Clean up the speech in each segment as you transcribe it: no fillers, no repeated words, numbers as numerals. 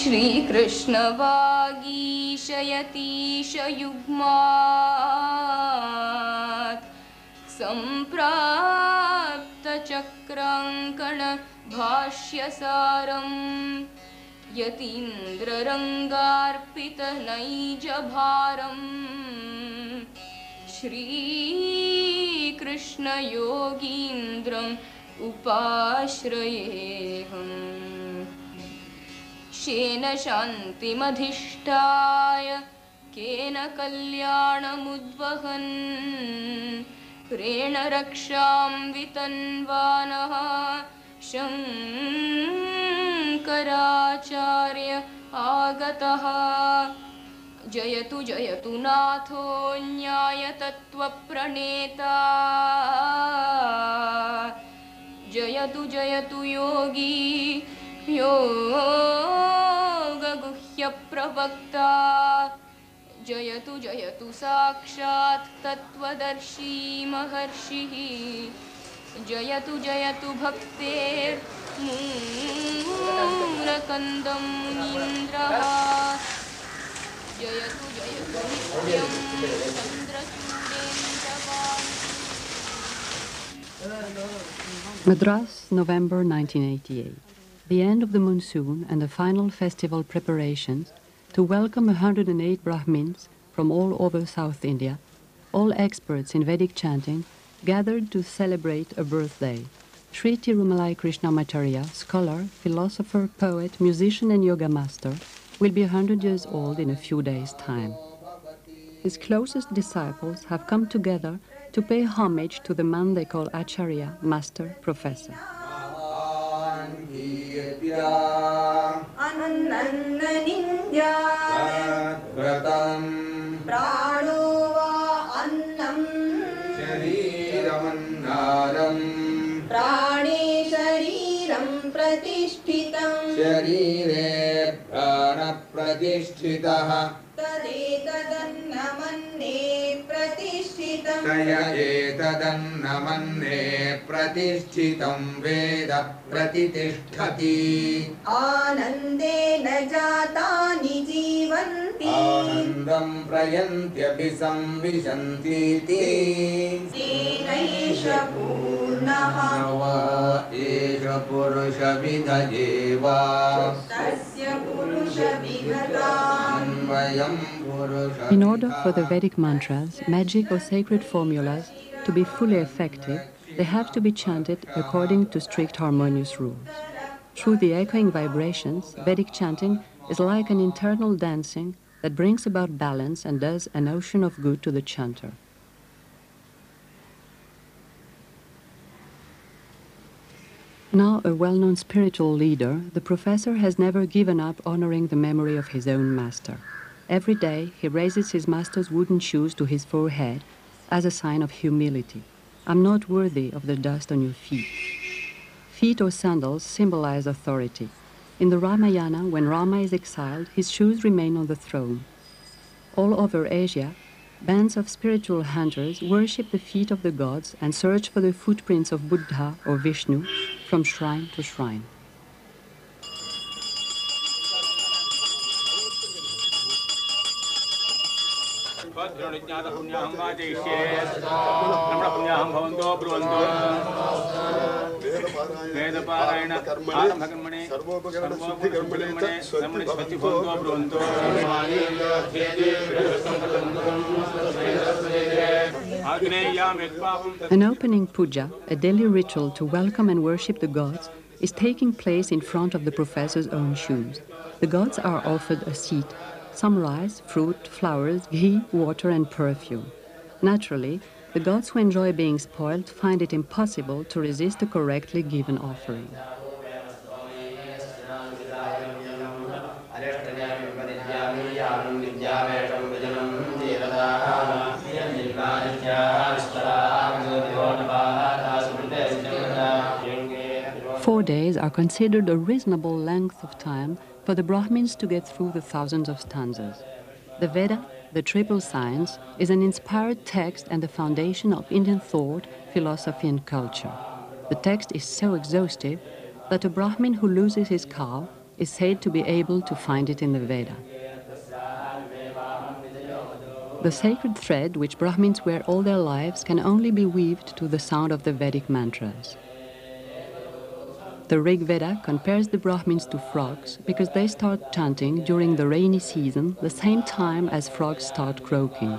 Shri Krishna Vagishayatiša Yugmat Samprapta Chakrankana Bhashyasaram Yatindra Rangarpita Naija Bharam Shri Krishna Yogindram Upashrayeham Shena Shantimadhishtaya Kena Kalyanamudvahan Krena Raksham Vitanvanaha Shankaracharya Agataha Jayatu Jayatu Natho Nyaya Tattva Praneta Jayatu Jayatu Yogi Yoga Guhya Pravakta Jayatu Jayatu Sakshat Tattvadarshi Maharshihi Jayatu Jayatu Bhaktir Murakandam Munindraha Jayatu Jayatu Nityam Chandrasurendravan. Madras, November 1988. The end of the monsoon and the final festival preparations to welcome 108 Brahmins from all over South India, all experts in Vedic chanting, gathered to celebrate a birthday. Sri Tirumalai Krishnamacharya, scholar, philosopher, poet, musician and yoga master, will be 100 years old in a few days' time. His closest disciples have come together to pay homage to the man they call Acharya, master, professor. Sharire prana pratishthitaha tadetannamanne pratishthitam taya etadannamanne pratishthhitam veda pratitishthati anandena jatani jivanti anandam prayantyabisamvishanti tenaisha purnaha nava esha purusha vidhajeva tasya purusha vidhatam. In order for the Vedic mantras, magic or sacred formulas, to be fully effective, they have to be chanted according to strict harmonious rules. Through the echoing vibrations, Vedic chanting is like an internal dancing that brings about balance and does an ocean of good to the chanter. Now a well-known spiritual leader, the professor has never given up honoring the memory of his own master. Every day he raises his master's wooden shoes to his forehead as a sign of humility. I'm not worthy of the dust on your feet. Feet or sandals symbolize authority. In the Ramayana, when Rama is exiled, his shoes remain on the throne. All over Asia, bands of spiritual hunters worship the feet of the gods and search for the footprints of Buddha or Vishnu from shrine to shrine. An opening puja, a daily ritual to welcome and worship the gods, is taking place in front of the professor's own shoes. The gods are offered a seat, some rice, fruit, flowers, ghee, water, and perfume. Naturally, the gods who enjoy being spoiled find it impossible to resist a correctly given offering. Four days are considered a reasonable length of time for the Brahmins to get through the thousands of stanzas. The Veda, the triple science, is an inspired text and the foundation of Indian thought, philosophy and culture. The text is so exhaustive that a Brahmin who loses his cow is said to be able to find it in the Veda. The sacred thread which Brahmins wear all their lives can only be weaved to the sound of the Vedic mantras. The Rig Veda compares the Brahmins to frogs because they start chanting during the rainy season the same time as frogs start croaking.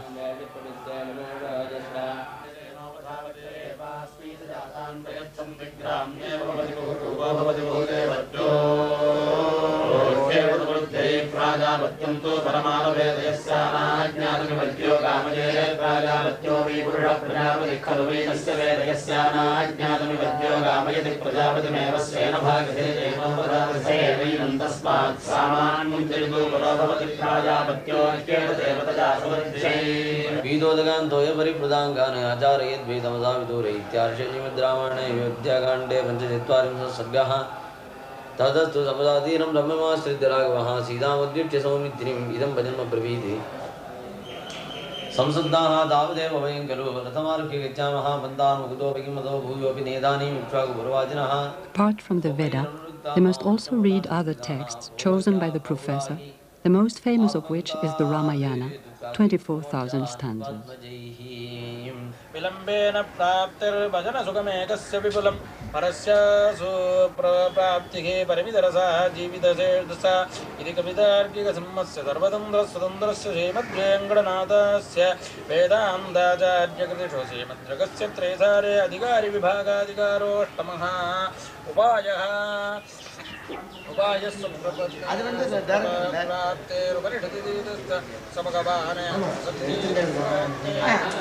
Vidodaganthoya paripradankana acharayet vedamasavidore ityarshanyamidramane yogyakande panchachitvarimsa sargaha tadastu sapadadinam ramyamasridharagavaha sidamudyutya saumitrim idam bhajanma pravide samsaddaha davadeva vayankalu rathamarukya gacchamaha bandhan mukuto bhagimado bhuyopi nedani mikshvaku parvajinaha. Apart from the Veda, they must also read other texts chosen by the professor, the most famous of which is the Ramayana, 24,000 stanzas. Vilambena praptir bhajana sugamekasya vipulam parasya suprapaptihe paramidarasa jividaserdasa iti kavitarkika sammasya sarvadandra svadandrasya shemadvyangadanadasya vedandacharya kritisho shemadragasya tresare adhikari vibhagadhikaro ashtamaha upayaha அது வந்து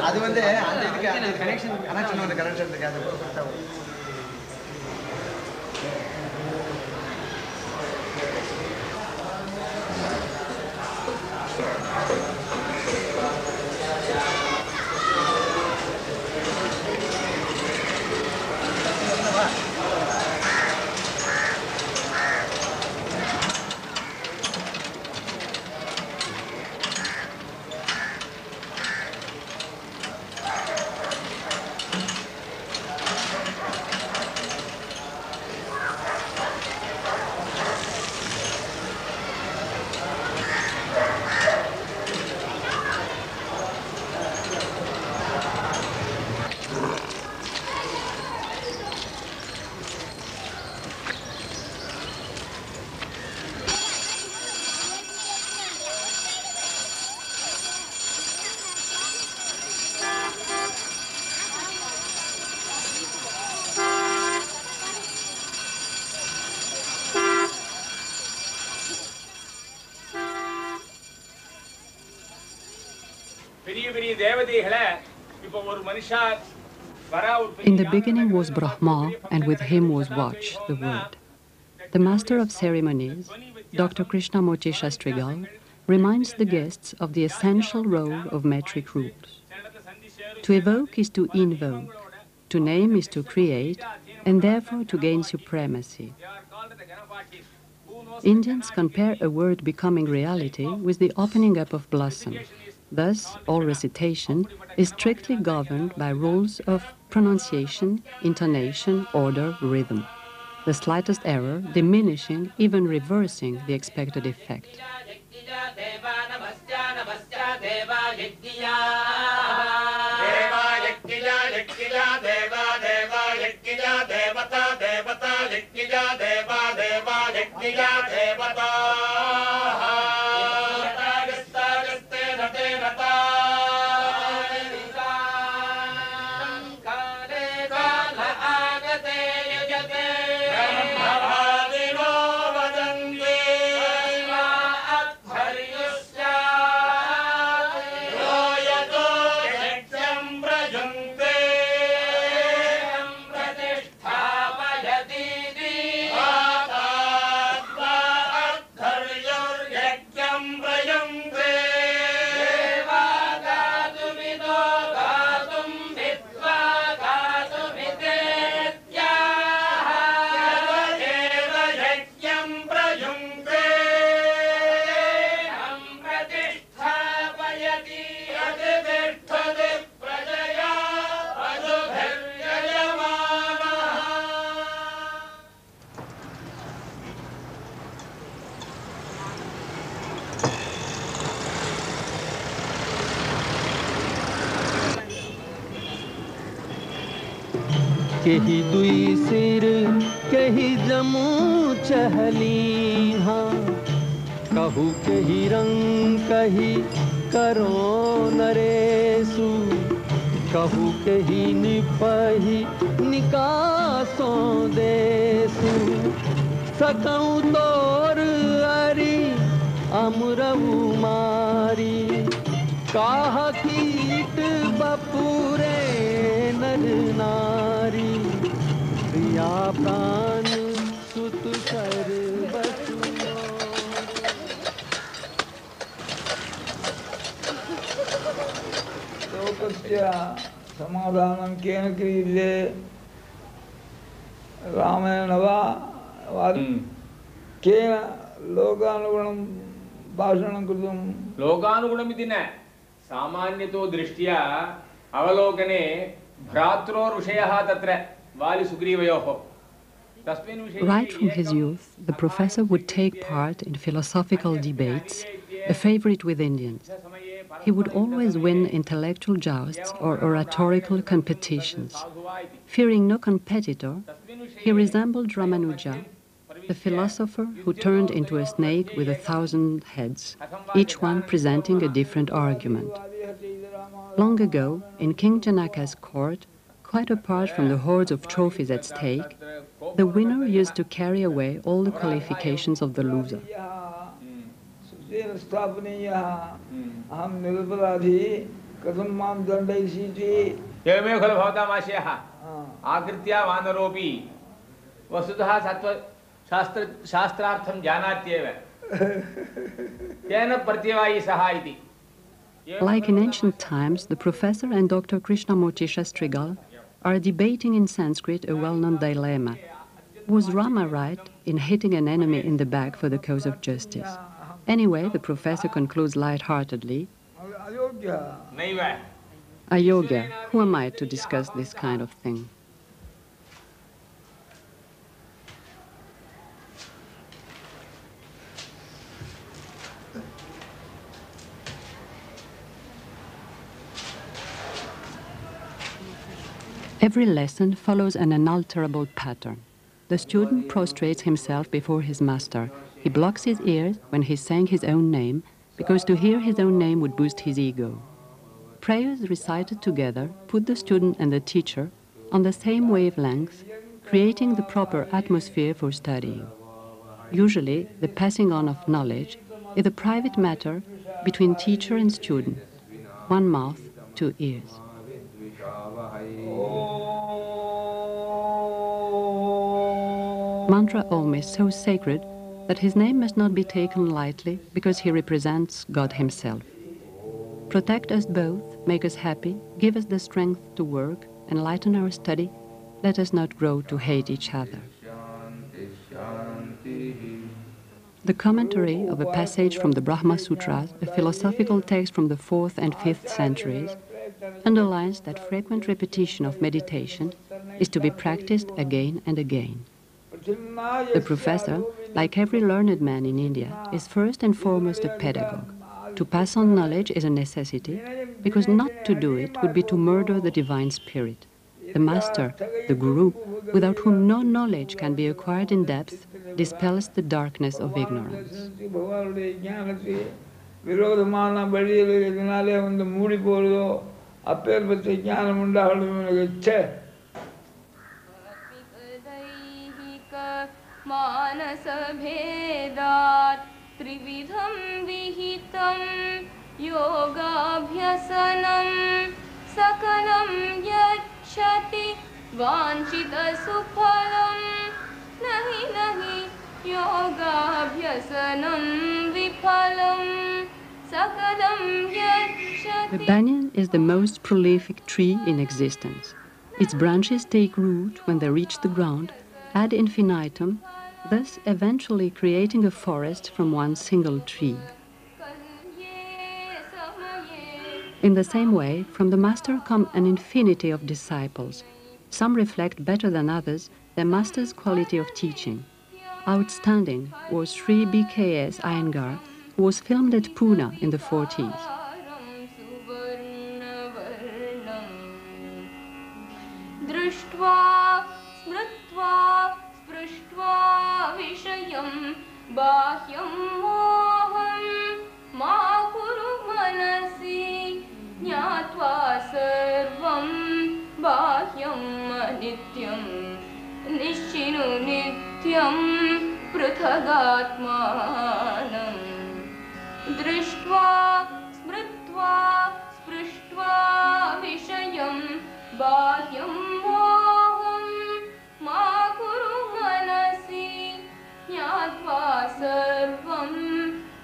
அது வந்து அந்த இதுக்கு அந்த connection இருக்கு அது In the beginning was Brahma, and with him was Vach, the word. The master of ceremonies, Dr. Krishnamacharya Shastrigal, reminds the guests of the essential role of metric rules. To evoke is to invoke, to name is to create, and therefore to gain supremacy. Indians compare a word becoming reality with the opening up of blossom. Thus, all recitation is strictly governed by rules of pronunciation, intonation, order, rhythm. The slightest error diminishing, even reversing the expected effect. केही दुई सिर केही जमू चहली हाँ कहू केही रंग कही करो नरेसु कहू केही निपही निकासों देसु सकऊं तोर अरी अमरऊ मारी काह कीट बपुरे नर नारी प्रिया प्राण सुत कर समाधानं केन क्रियते रामेण वा केन लोकानुगुणं भाषणं कृतं लोकानुगुणमिति न सामान्यतो दृष्ट्या अवलोकने भ्रात्रोर्विषयः तत्र वालिसुग्रीवयोः तस्मिन् विषये Right from his youth, the professor would take part in philosophical debates, a favorite with Indians. He would always win intellectual jousts or oratorical competitions. Fearing no competitor, he resembled Ramanuja, the philosopher who turned into a snake with 1,000 heads, each one presenting a different argument. Long ago, in King Janaka's court, quite apart from the hordes of trophies at stake, the winner used to carry away all the qualifications of the loser. एवमेव खलु भवताम् आशयः आकृत्या वानरोऽपि वस्तुतः शास्त्रार्थं जानात्येव तेन प्रत्यवायी सः इति. Like in ancient times, the professor and Dr. Krishnamurti Shastrigal are debating in Sanskrit a well-known dilemma. Was Rama right in hitting an enemy in the back for the cause of justice? Anyway, the professor concludes light-heartedly, Ayogya, who am I to discuss this kind of thing? Every lesson follows an unalterable pattern. The student prostrates himself before his master. He blocks his ears when he sang his own name, because to hear his own name would boost his ego. Prayers recited together put the student and the teacher on the same wavelength, creating the proper atmosphere for studying. Usually, the passing on of knowledge is a private matter between teacher and student. One mouth, two ears. Mantra Om is so sacred that his name must not be taken lightly because he represents God himself. Protect us both, make us happy, give us the strength to work, enlighten our study, let us not grow to hate each other. The commentary of a passage from the Brahma Sutras, a philosophical text from the 4th and 5th centuries, underlines that frequent repetition of meditation is to be practiced again and again. The professor, like every learned man in India, is first and foremost a pedagogue. To pass on knowledge is a necessity, because not to do it would be to murder the divine spirit. The master, the guru, without whom no knowledge can be acquired in depth, dispels the darkness of ignorance. त्रिविधं विहितं योगाभ्यसनं सकलं यच्छति वाञ्छितसुफलं नहि नहि योगाभ्यसनं विफलं सकलं यच्छति. The banyan is the most prolific tree in existence. Its branches take root when they reach the ground, ad infinitum, thus eventually creating a forest from one single tree. In the same way, from the master come an infinity of disciples. Some reflect better than others their master's quality of teaching. Outstanding was Sri B.K.S. Iyengar, who was filmed at Pune in the 40s. दृष्ट्वा विषयं बाह्यं मोहं मा कुरु मनसि ज्ञात्वा सर्वं बाह्यम् अनित्यं निश्चिनु नित्यं पृथगात्मानं दृष्ट्वा स्मृत्वा स्पृष्ट्वा विषयं बाह्यं मोहं मा कुरु मनसि ज्ञात्वा सर्वं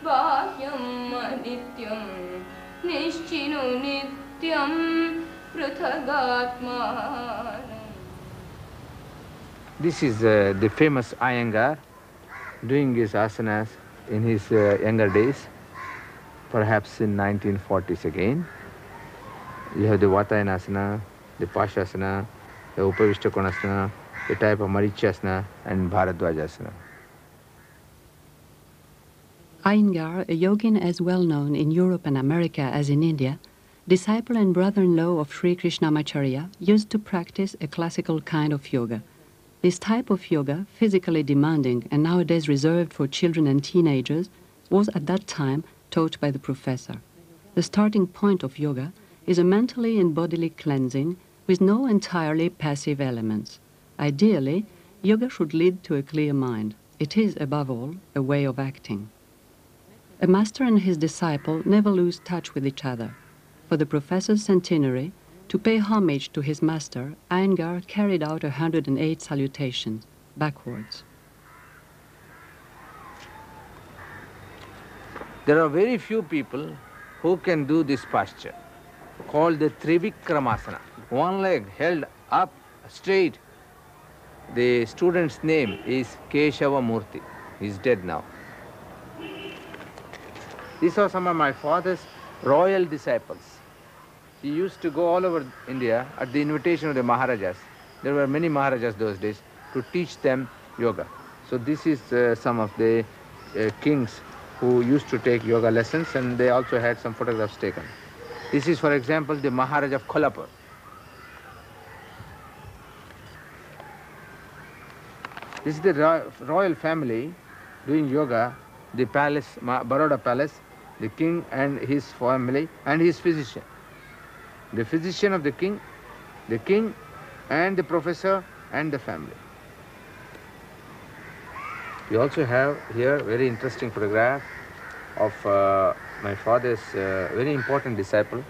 बाह्यम् अनित्यं निश्चिनु नित्यं पृथगात्मानं. This is the famous Iyengar doing his asanas in his younger days, perhaps in 1940s again. You have the Vatayanasana, the Pashasana, the Upavishtakonasana, the type of Marichasana and Bharadwajasana. Iyengar, a yogin as well known in Europe and America as in India, disciple and brother-in-law of Sri Krishnamacharya, used to practice a classical kind of yoga. This type of yoga, physically demanding and nowadays reserved for children and teenagers, was at that time taught by the professor. The starting point of yoga is a mentally and bodily cleansing with no entirely passive elements. Ideally, yoga should lead to a clear mind. It is, above all, a way of acting. A master and his disciple never lose touch with each other. For the professor's centenary, to pay homage to his master, Iyengar carried out 108 salutations, backwards. There are very few people who can do this posture, called the Trivikramasana. One leg held up straight. The student's name is Keshava Murthy. He is dead now. These are some of my father's royal disciples. He used to go all over India at the invitation of the Maharajas. There were many Maharajas those days to teach them yoga. So this is some of the kings who used to take yoga lessons, and they also had some photographs taken. This is, for example, the Maharaj of Kolhapur. This is the royal family doing yoga, the palace, Baroda palace, the king and his family and his physician. The physician of the king and the professor and the family. We also have here a very interesting photograph of my father's very important disciple,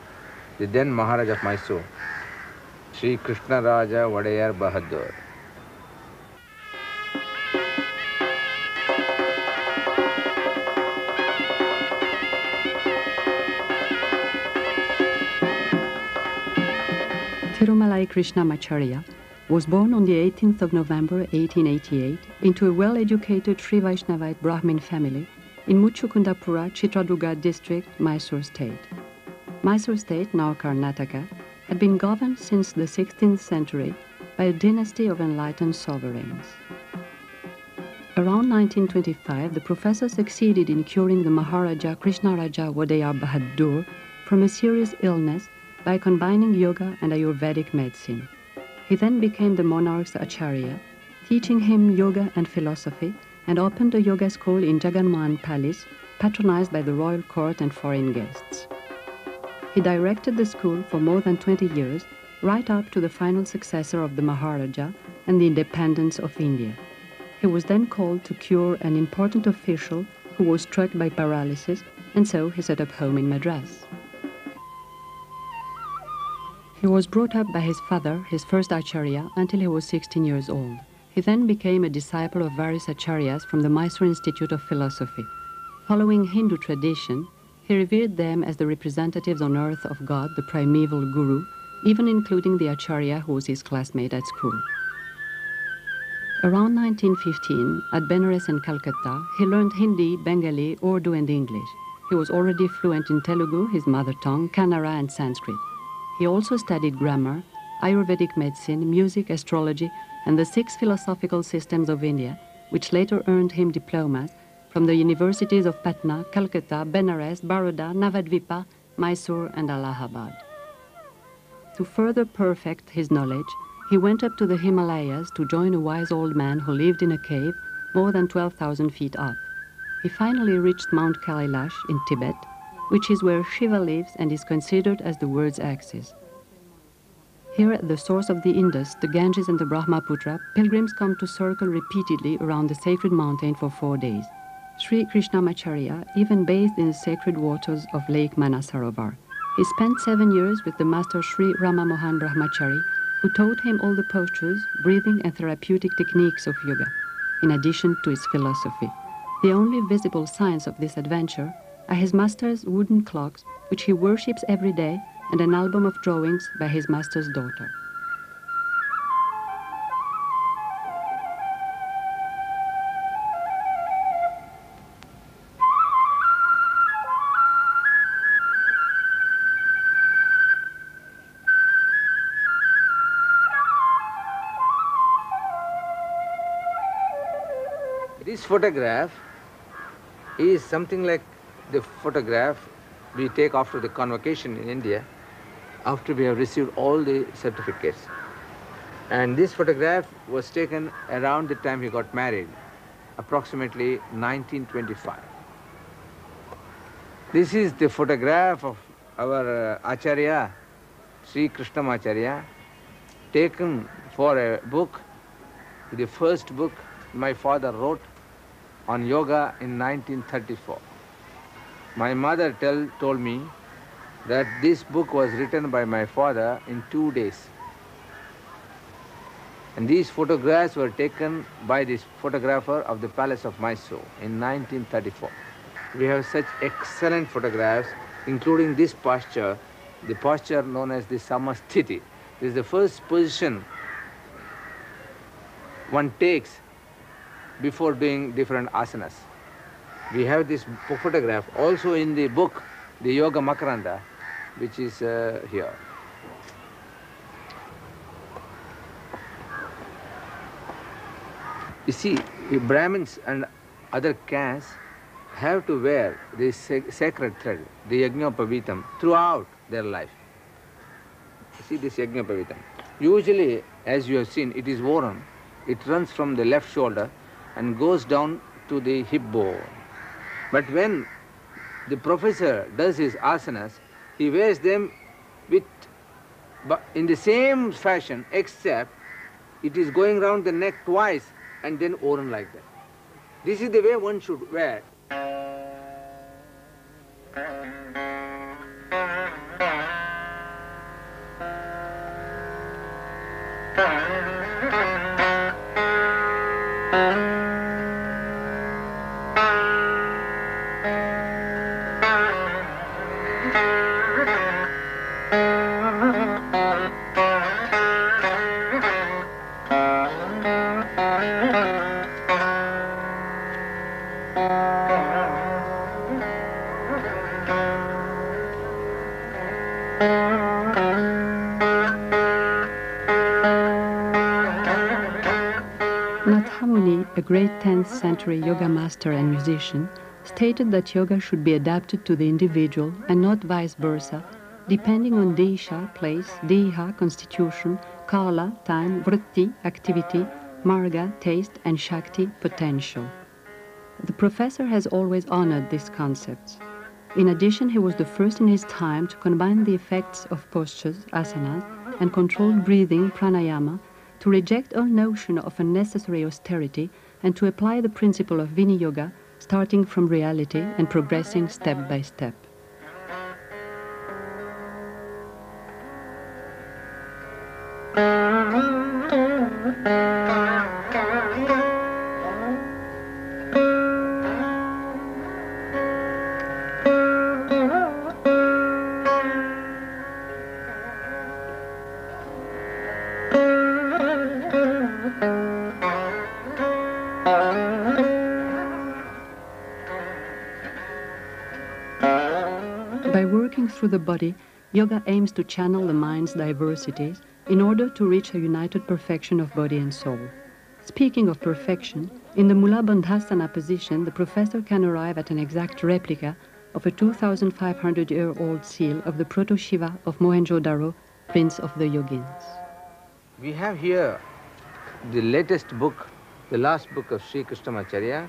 the then Maharaj of Mysore, Sri Krishna Raja Vadayar Bahadur. Tirumalai Krishnamacharya was born on the 18th of November 1888 into a well-educated Sri Vaishnavite Brahmin family in Muchukundapura, Chitradurga district, Mysore state. Mysore state, now Karnataka, had been governed since the 16th century by a dynasty of enlightened sovereigns. Around 1925, the professor succeeded in curing the Maharaja Krishnaraja Vadayar Bahadur from a serious illness by combining yoga and Ayurvedic medicine. He then became the monarch's acharya, teaching him yoga and philosophy, and opened a yoga school in Jaganmohan Palace, patronized by the royal court and foreign guests. He directed the school for more than 20 years, right up to the final successor of the Maharaja and the independence of India. He was then called to cure an important official who was struck by paralysis, and so he set up home in Madras. He was brought up by his father, his first acharya, until he was 16 years old. He then became a disciple of various acharyas from the Mysore Institute of Philosophy. Following Hindu tradition, he revered them as the representatives on earth of God, the primeval guru, even including the acharya who was his classmate at school. Around 1915, at Benares and Calcutta, he learned Hindi, Bengali, Urdu, and English. He was already fluent in Telugu, his mother tongue, Kannada, and Sanskrit. He also studied grammar, Ayurvedic medicine, music, astrology, and the 6 philosophical systems of India, which later earned him diplomas from the universities of Patna, Calcutta, Benares, Baroda, Navadvipa, Mysore, and Allahabad. To further perfect his knowledge, he went up to the Himalayas to join a wise old man who lived in a cave more than 12,000 feet up. He finally reached Mount Kailash in Tibet, which is where Shiva lives and is considered as the world's axis. Here at the source of the Indus, the Ganges and the Brahmaputra, pilgrims come to circle repeatedly around the sacred mountain for 4 days. Sri Krishnamacharya even bathed in the sacred waters of Lake Manasarovar. He spent 7 years with the master Sri Rama Mohan Brahmachari, who taught him all the postures, breathing and therapeutic techniques of yoga, in addition to his philosophy. The only visible signs of this adventure are his master's wooden clocks, which he worships every day, and an album of drawings by his master's daughter. This photograph is something like the photograph we take after the convocation in India, after we have received all the certificates. And this photograph was taken around the time he got married, approximately 1925. This is the photograph of our Acharya, Sri Krishnamacharya, taken for a book, the first book my father wrote on yoga in 1934. My mother told me that this book was written by my father in 2 days. And these photographs were taken by this photographer of the Palace of Mysore in 1934. We have such excellent photographs, including this posture, the posture known as the Samasthiti. This is the first position one takes before doing different asanas. We have this photograph also in the book, the Yoga Makaranda, which is here. You see, Brahmins and other castes have to wear this sacred thread, the Yajnapavitam, throughout their life. You see this Yajnapavitam. Usually, as you have seen, it is worn. It runs from the left shoulder and goes down to the hip bone. But when the professor does his asanas, he wears them in the same fashion, except it is going round the neck twice and then worn like that. This is the way one should wear. A great 10th century yoga master and musician, stated that yoga should be adapted to the individual and not vice versa, depending on desha, place, deha, constitution, kala, time, vritti, activity, marga, taste, and shakti, potential. The professor has always honored these concepts. In addition, he was the first in his time to combine the effects of postures, asanas, and controlled breathing, pranayama, to reject all notion of unnecessary austerity and to apply the principle of Viniyoga, starting from reality and progressing step by step. By working through the body, yoga aims to channel the mind's diversities in order to reach a united perfection of body and soul. Speaking of perfection, in the Mula Bandhasana position, the professor can arrive at an exact replica of a 2,500-year-old seal of the Proto-Shiva of Mohenjo-Daro, Prince of the Yogins. We have here the latest book the last book of Sri Krishnamacharya,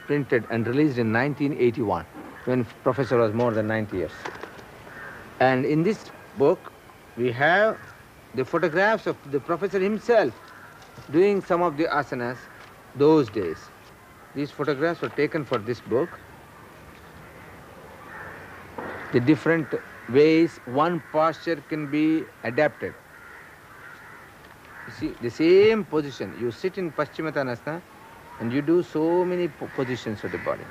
printed and released in 1981, when Professor was more than 90 years. And in this book, we have the photographs of the Professor himself doing some of the asanas those days. These photographs were taken for this book. The different ways one posture can be adapted. You see, the same position, you sit in Paschimottanasana and you do so many positions of the body.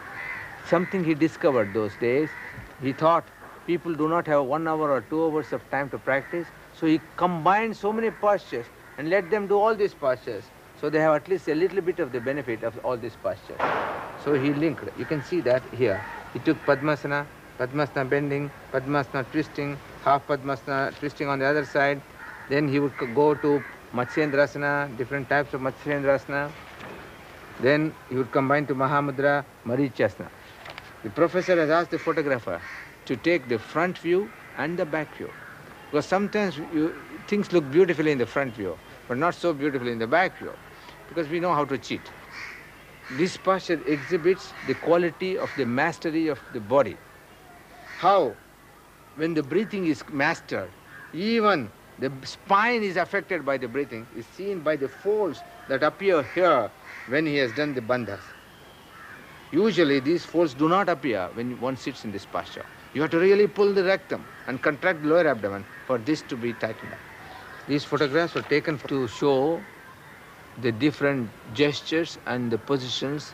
Something he discovered those days, he thought people do not have 1 hour or 2 hours of time to practice, so he combined so many postures and let them do all these postures, so they have at least a little bit of the benefit of all these postures. So he linked, you can see that here. He took Padmasana, Padmasana bending, Padmasana twisting, half Padmasana twisting on the other side. Then he would go to Matsyendrasana, different types of Matsyendrasana. Then he would combine to Mahamudra, Marichasana. The professor has asked the photographer to take the front view and the back view. Because sometimes things look beautifully in the front view, but not so beautifully in the back view, because we know how to cheat. This posture exhibits the quality of the mastery of the body. How, when the breathing is mastered, even the spine is affected by the breathing, is seen by the folds that appear here when he has done the bandhas. Usually these folds do not appear when one sits in this posture. You have to really pull the rectum and contract the lower abdomen for this to be tightened up. These photographs were taken to show the different gestures and the positions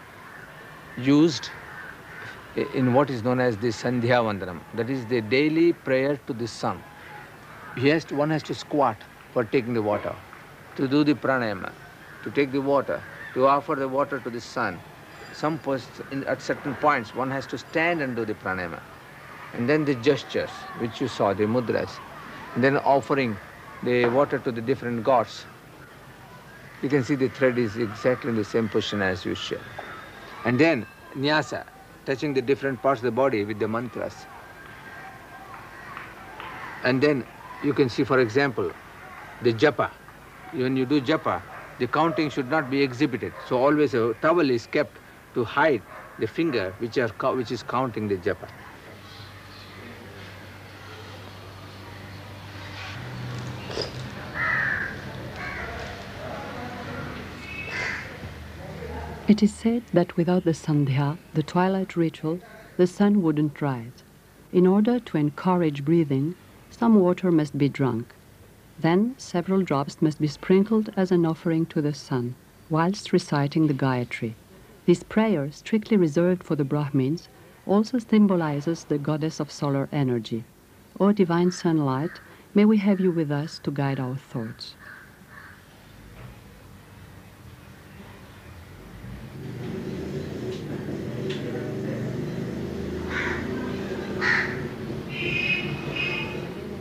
used in what is known as the Sandhya Vandanam, that is the daily prayer to the sun. One has to squat for taking the water, to do the pranayama, to take the water, to offer the water to the sun. At certain points, one has to stand and do the pranayama. And then the gestures, which you saw, the mudras. And then offering the water to the different gods. You can see the thread is exactly in the same position as usual. And then nyasa, touching the different parts of the body with the mantras. And then you can see, for example, the japa. When you do japa, the counting should not be exhibited. So always a towel is kept to hide the finger which is counting the japa. It is said that without the sandhya, the twilight ritual, the sun wouldn't rise. In order to encourage breathing, some water must be drunk. Then several drops must be sprinkled as an offering to the sun, whilst reciting the Gayatri. This prayer, strictly reserved for the Brahmins, also symbolizes the goddess of solar energy. O divine sunlight, may we have you with us to guide our thoughts.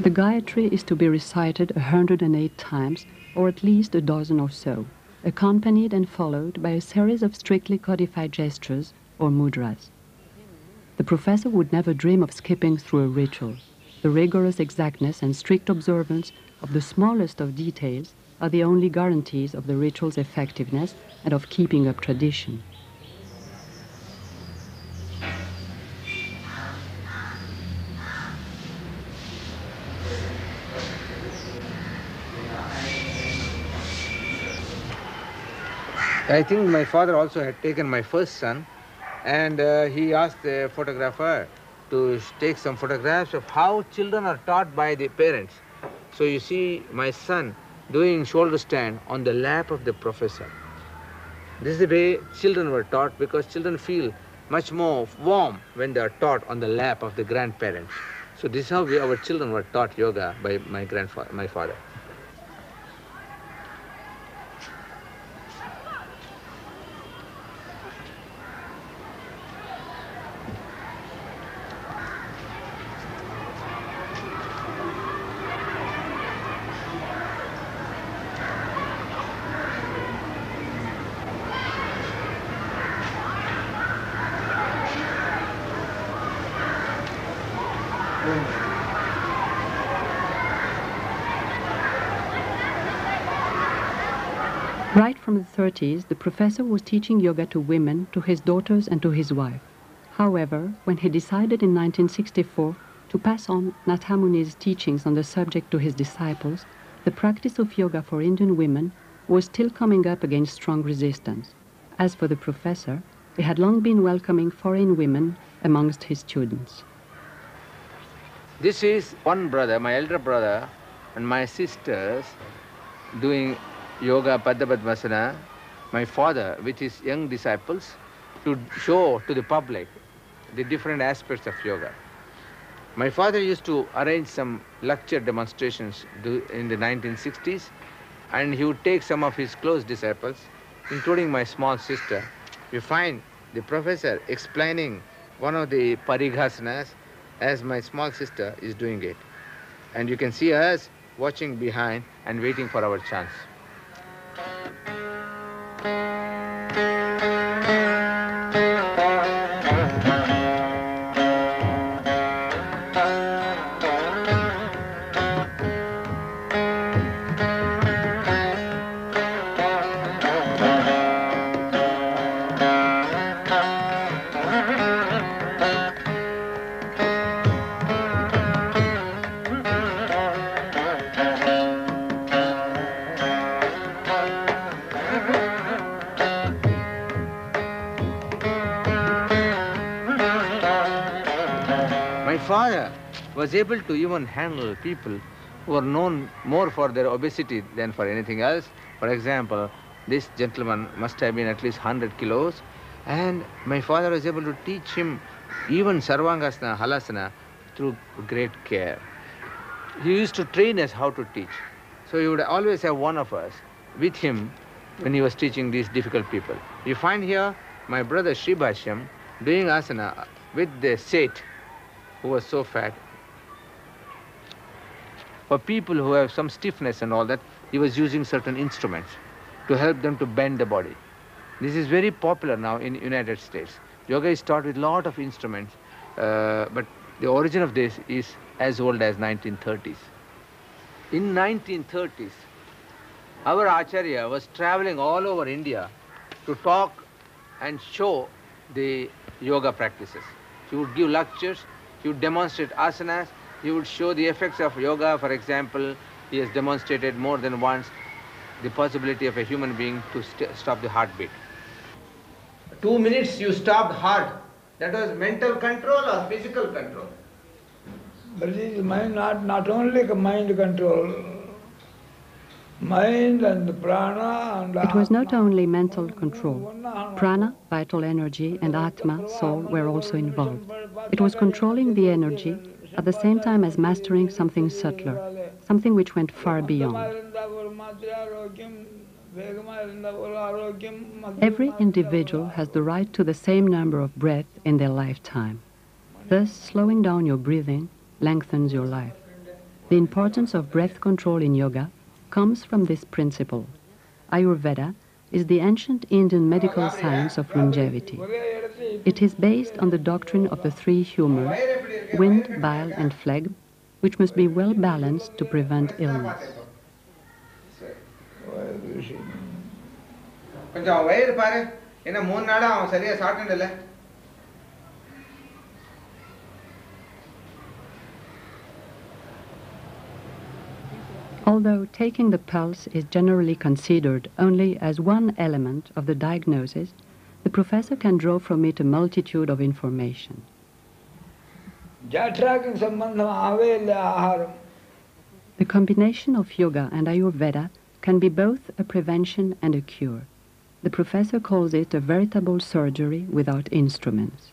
The Gayatri is to be recited 108 times, or at least a dozen or so, accompanied and followed by a series of strictly codified gestures, or mudras. The professor would never dream of skipping through a ritual. The rigorous exactness and strict observance of the smallest of details are the only guarantees of the ritual's effectiveness and of keeping up tradition. I think my father also had taken my first son, and he asked the photographer to take some photographs of how children are taught by the parents. So you see my son doing shoulder stand on the lap of the professor. This is the way children were taught, because children feel much more warm when they are taught on the lap of the grandparents. So this is how our children were taught yoga by my father. Right from the 30s, the professor was teaching yoga to women, to his daughters and to his wife. However, when he decided in 1964 to pass on Nathamuni's teachings on the subject to his disciples, the practice of yoga for Indian women was still coming up against strong resistance. As for the professor, he had long been welcoming foreign women amongst his students. This is one brother, my elder brother, and my sisters doing yoga Padmapadmasana, my father with his young disciples, to show to the public the different aspects of yoga. My father used to arrange some lecture demonstrations in the 1960s, and he would take some of his close disciples, including my small sister. You find the professor explaining one of the parighasanas as my small sister is doing it. And you can see us watching behind and waiting for our chance. Father was able to even handle people who were known more for their obesity than for anything else. For example, this gentleman must have been at least 100 kilos, and my father was able to teach him even Sarvangasana, Halasana through great care. He used to train us how to teach. So he would always have one of us with him when he was teaching these difficult people. You find here my brother Sri Bhashyam doing asana with the Seth, who was so fat. For people who have some stiffness and all that, he was using certain instruments to help them to bend the body. This is very popular now in United States. Yoga is taught with a lot of instruments, but the origin of this is as old as 1930s. In 1930s, our Acharya was traveling all over India to talk and show the yoga practices. He would give lectures, he would demonstrate asanas, he would show the effects of yoga. For example, he has demonstrated more than once the possibility of a human being to stop the heartbeat. 2 minutes you stopped heart. That was mental control or physical control? But it is mind, not only mind control, mind and prana and It was not only mental control. Prana, vital energy, and Atma, soul, were also involved. It was controlling the energy at the same time as mastering something subtler, something which went far beyond. Every individual has the right to the same number of breaths in their lifetime. Thus, slowing down your breathing lengthens your life. The importance of breath control in yoga comes from this principle. Ayurveda is the ancient Indian medical science of longevity. It is based on the doctrine of the three humors, wind, bile, and phlegm, which must be well balanced to prevent illness. Although taking the pulse is generally considered only as one element of the diagnosis, the professor can draw from it a multitude of information. The combination of yoga and Ayurveda can be both a prevention and a cure. The professor calls it a veritable surgery without instruments.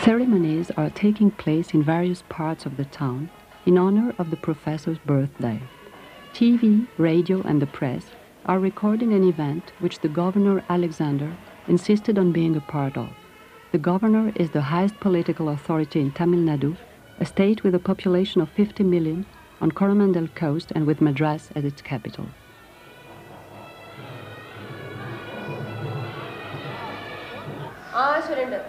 Ceremonies are taking place in various parts of the town, in honor of the professor's birthday. TV, radio, and the press are recording an event which the governor Alexander insisted on being a part of. The governor is the highest political authority in Tamil Nadu, a state with a population of 50 million on Coromandel Coast and with Madras as its capital. Surrender.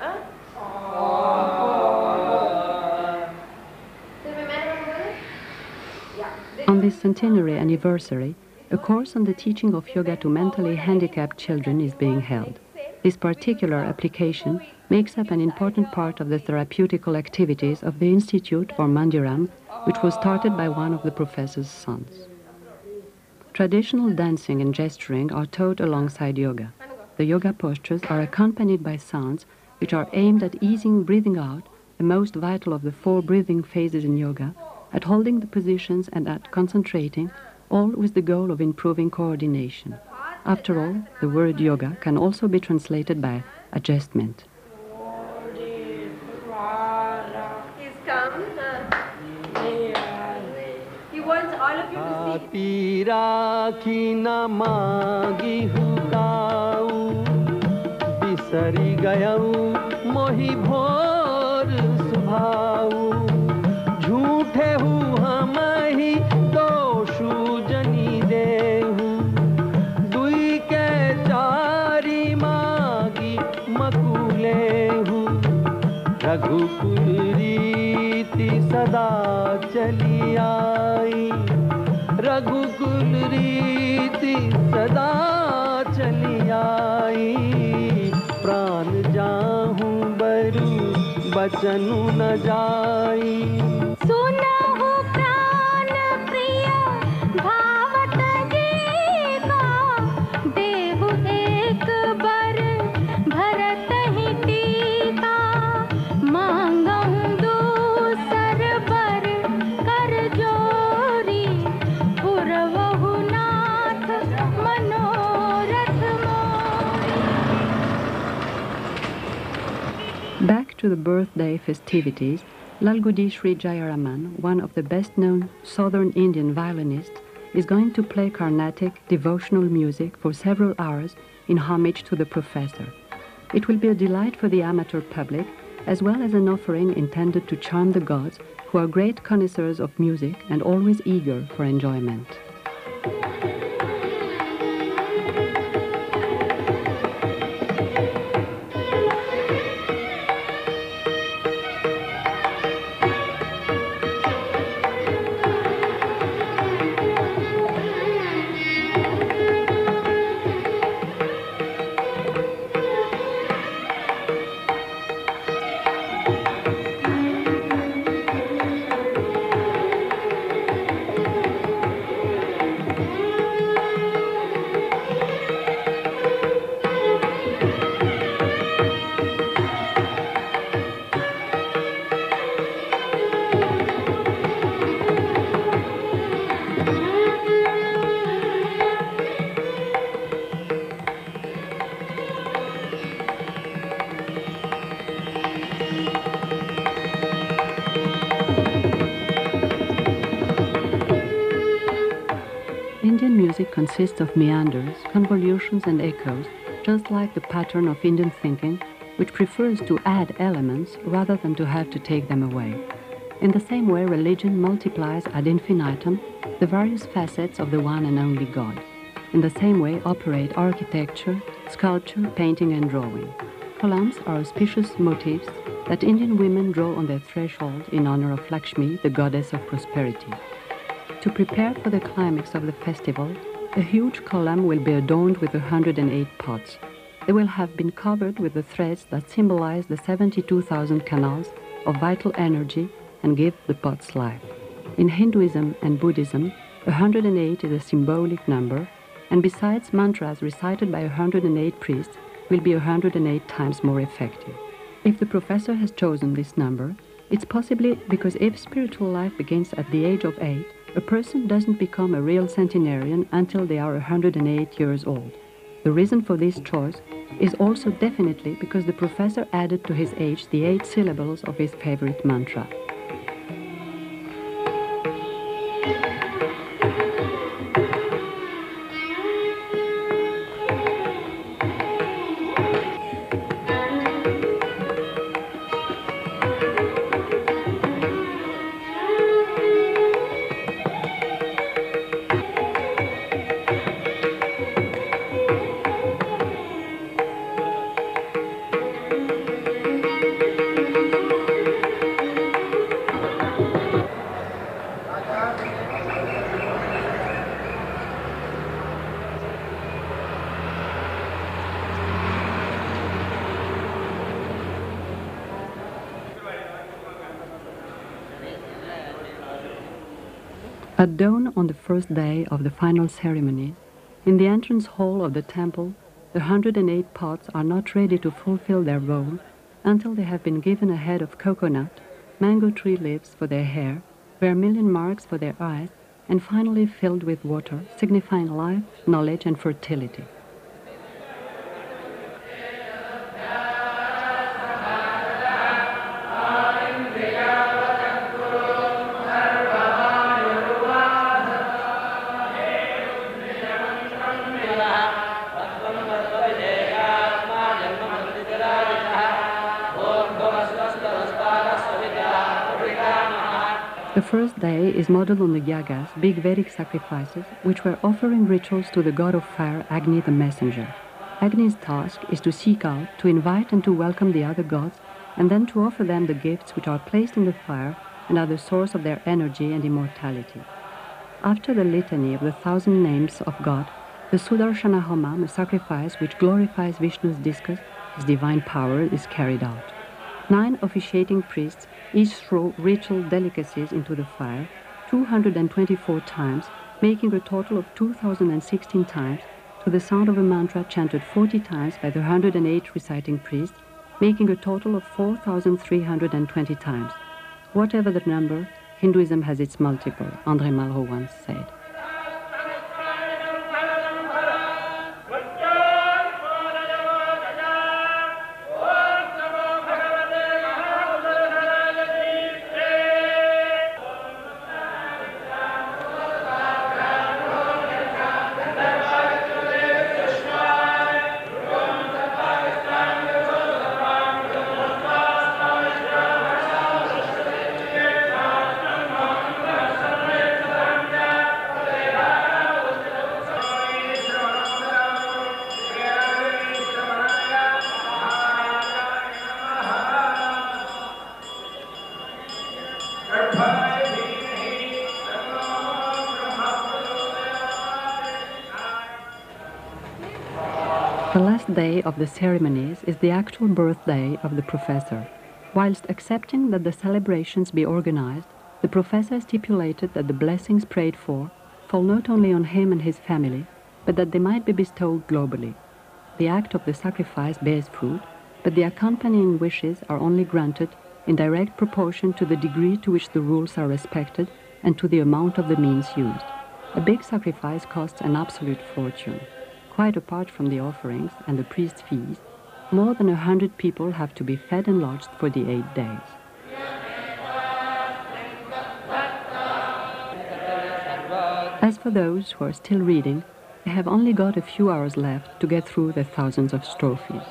On this centenary anniversary, a course on the teaching of yoga to mentally handicapped children is being held. This particular application makes up an important part of the therapeutical activities of the Institute for Mandiram, which was started by one of the professor's sons. Traditional dancing and gesturing are taught alongside yoga. The yoga postures are accompanied by sounds which are aimed at easing breathing out, the most vital of the 4 breathing phases in yoga, at holding the positions and at concentrating, all with the goal of improving coordination. After all, the word yoga can also be translated by adjustment. He's come. He wants all of you to see. राखी न मांगी हुकाऊ बिसरी गयऊ मोहि भोर सुभाऊ झूठे हूँ हम ही दोषु जनी देहू दुई के चारी मागी मकुले हूँ रघुकुल रीति सदा चली आई रघुकुल रीति सदा चली आई प्राण जाहूं बरु बचनु न जाई सुनहु प्राण प्रिय भावत गीता देहु एक बर भरत ही टीका मांगहु दूसर बर कर जोरी पुरवहु नाथ मनोरथ मोरी. Back to the birthday festivities, Lalgudi Sri Jayaraman, one of the best-known southern Indian violinists, is going to play Carnatic devotional music for several hours in homage to the professor. It will be a delight for the amateur public, as well as an offering intended to charm the gods, who are great connoisseurs of music and always eager for enjoyment. Indian music consists of meanders, convolutions and echoes, just like the pattern of Indian thinking, which prefers to add elements rather than to have to take them away. In the same way, religion multiplies ad infinitum the various facets of the one and only God. In the same way operate architecture, sculpture, painting and drawing. Columns are auspicious motifs that Indian women draw on their threshold in honor of Lakshmi, the goddess of prosperity. To prepare for the climax of the festival, a huge column will be adorned with 108 pots. They will have been covered with the threads that symbolize the 72,000 canals of vital energy and give the pots life. In Hinduism and Buddhism, 108 is a symbolic number, and besides, mantras recited by 108 priests will be 108 times more effective. If the professor has chosen this number, it's possibly because if spiritual life begins at the age of 8, a person doesn't become a real centenarian until they are 108 years old. The reason for this choice is also definitely because the professor added to his age the 8 syllables of his favorite mantra. At dawn on the first day of the final ceremony, in the entrance hall of the temple, the 108 pots are not ready to fulfill their role until they have been given a head of coconut, mango tree leaves for their hair, vermilion marks for their eyes, and finally filled with water, signifying life, knowledge, and fertility. The first day is modeled on the yagas, big Vedic sacrifices, which were offering rituals to the god of fire, Agni the messenger. Agni's task is to seek out, to invite and to welcome the other gods, and then to offer them the gifts which are placed in the fire and are the source of their energy and immortality. After the litany of the 1,000 names of God, the Sudarshana Homam, a sacrifice which glorifies Vishnu's discus, his divine power, is carried out. 9 officiating priests each throw ritual delicacies into the fire 224 times, making a total of 2,016 times, to the sound of a mantra chanted 40 times by the 108 reciting priests, making a total of 4,320 times. Whatever the number, Hinduism has its multiple, André Malraux once said. The last day of the ceremonies is the actual birthday of the professor. Whilst accepting that the celebrations be organized, the professor stipulated that the blessings prayed for fall not only on him and his family, but that they might be bestowed globally. The act of the sacrifice bears fruit, but the accompanying wishes are only granted in direct proportion to the degree to which the rules are respected and to the amount of the means used. A big sacrifice costs an absolute fortune. Quite apart from the offerings and the priest's fees, more than 100 people have to be fed and lodged for the 8 days. As for those who are still reading, they have only got a few hours left to get through the thousands of strophes.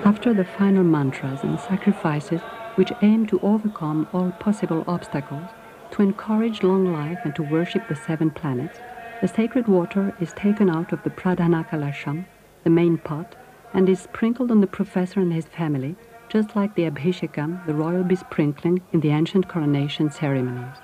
After the final mantras and sacrifices which aim to overcome all possible obstacles, to encourage long life and to worship the 7 planets, the sacred water is taken out of the pradhana kalasham, the main pot, and is sprinkled on the professor and his family, just like the abhishekam, the royal besprinkling in the ancient coronation ceremonies.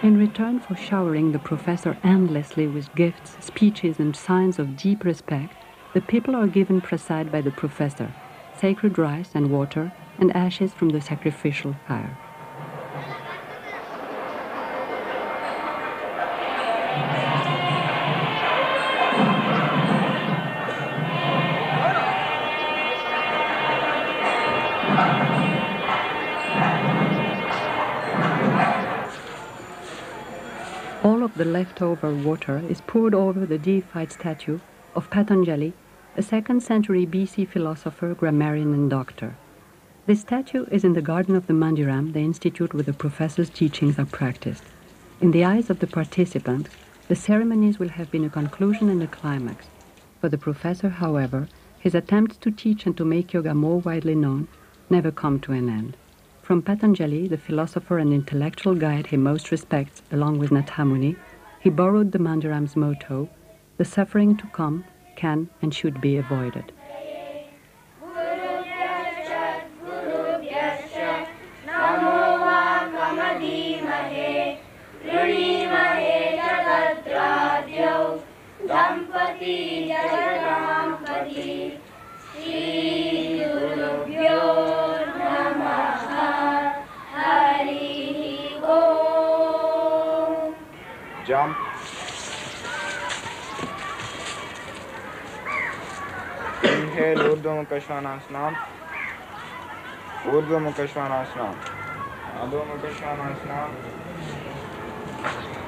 In return for showering the professor endlessly with gifts, speeches, and signs of deep respect, the people are given prasad by the professor, sacred rice and water, and ashes from the sacrificial fire. All of the leftover water is poured over the deified statue of Patanjali, a 2nd century BC philosopher, grammarian, and doctor. This statue is in the garden of the Mandiram, the institute where the professor's teachings are practiced. In the eyes of the participant, the ceremonies will have been a conclusion and a climax. For the professor, however, his attempts to teach and to make yoga more widely known never come to an end. From Patanjali, the philosopher and intellectual guide he most respects, along with Nathamuni, he borrowed the Mandiram's motto, "The suffering to come can and should be avoided." Jump. Inhale, Urdhva Mukha Svanasana. Urdhva Mukha Svanasana. Adho Mukha Svanasana.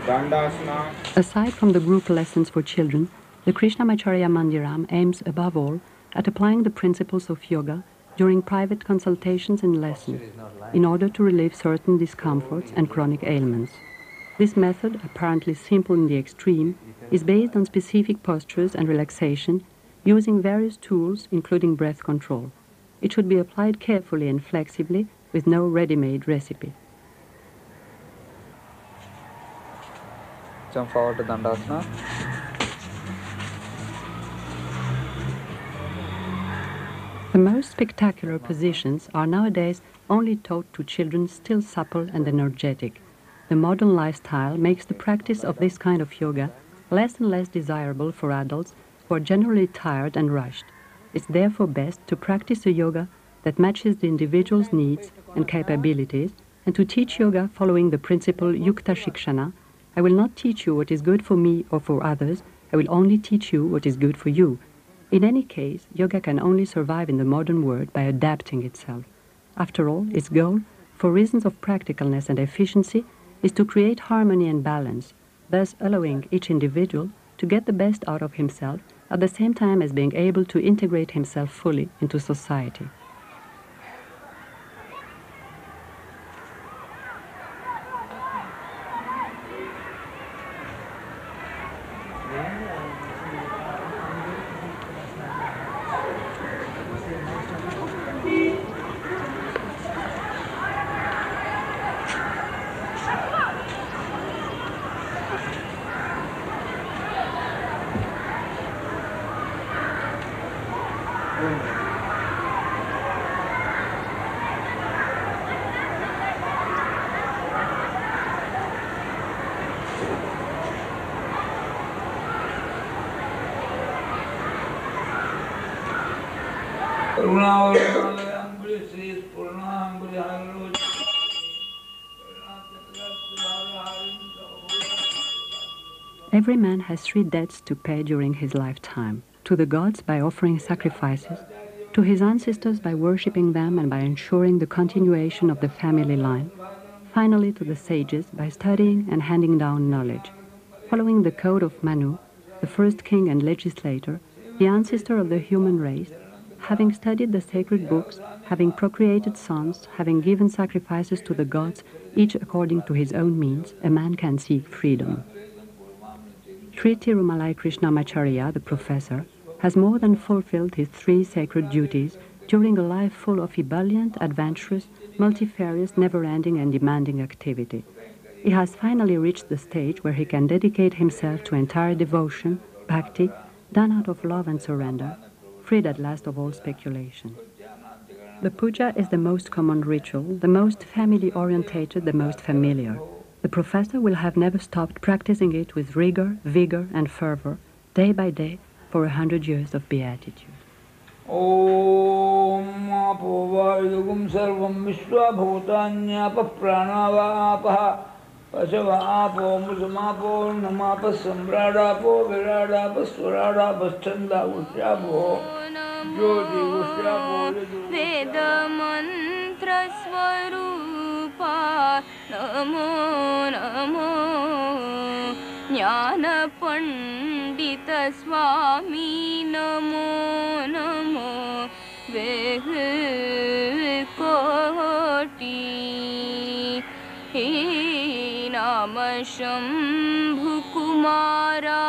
Dandasana. Aside from the group lessons for children, the Krishnamacharya Mandiram aims above all at applying the principles of yoga during private consultations and lessons in order to relieve certain discomforts and chronic ailments. This method, apparently simple in the extreme, is based on specific postures and relaxation using various tools, including breath control. It should be applied carefully and flexibly with no ready-made recipe. Jump forward to Dandasana. The most spectacular positions are nowadays only taught to children still supple and energetic. The modern lifestyle makes the practice of this kind of yoga less and less desirable for adults who are generally tired and rushed. It's therefore best to practice a yoga that matches the individual's needs and capabilities, and to teach yoga following the principle Yukta Shikshana. I will not teach you what is good for me or for others, I will only teach you what is good for you. In any case, yoga can only survive in the modern world by adapting itself. After all, its goal, for reasons of practicalness and efficiency, is to create harmony and balance, thus allowing each individual to get the best out of himself at the same time as being able to integrate himself fully into society. Karuna Every man has 3 debts to pay during his lifetime: to the gods by offering sacrifices, to his ancestors by worshipping them and by ensuring the continuation of the family line, finally to the sages by studying and handing down knowledge. Following the code of Manu, the first king and legislator, the ancestor of the human race, having studied the sacred books, having procreated sons, having given sacrifices to the gods, each according to his own means, a man can seek freedom. Sri Tirumalai Krishnamacharya, the professor, has more than fulfilled his 3 sacred duties during a life full of ebullient, adventurous, multifarious, never-ending and demanding activity. He has finally reached the stage where he can dedicate himself to entire devotion, bhakti, done out of love and surrender, freed at last of all speculation. The puja is the most common ritual, the most family-orientated, the most familiar. The professor will have never stopped practicing it with rigor, vigor, and fervor, day by day, for 100 years of beatitude. Om apo vayugum sarvam vishwa bhutanyapa pranavapaha pasava apo musamapo namapo samradapo viradapo swaradapo chanda ushyapo jyoti ushyapo veda mantra swarupa namo namo jnana pandita swami namo namo vekoti nama shambhu kumara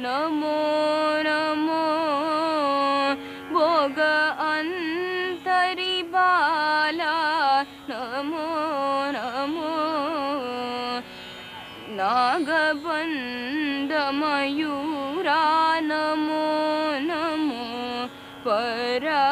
namo namo boga antaribala namo namo nagabandha mayura namo namo para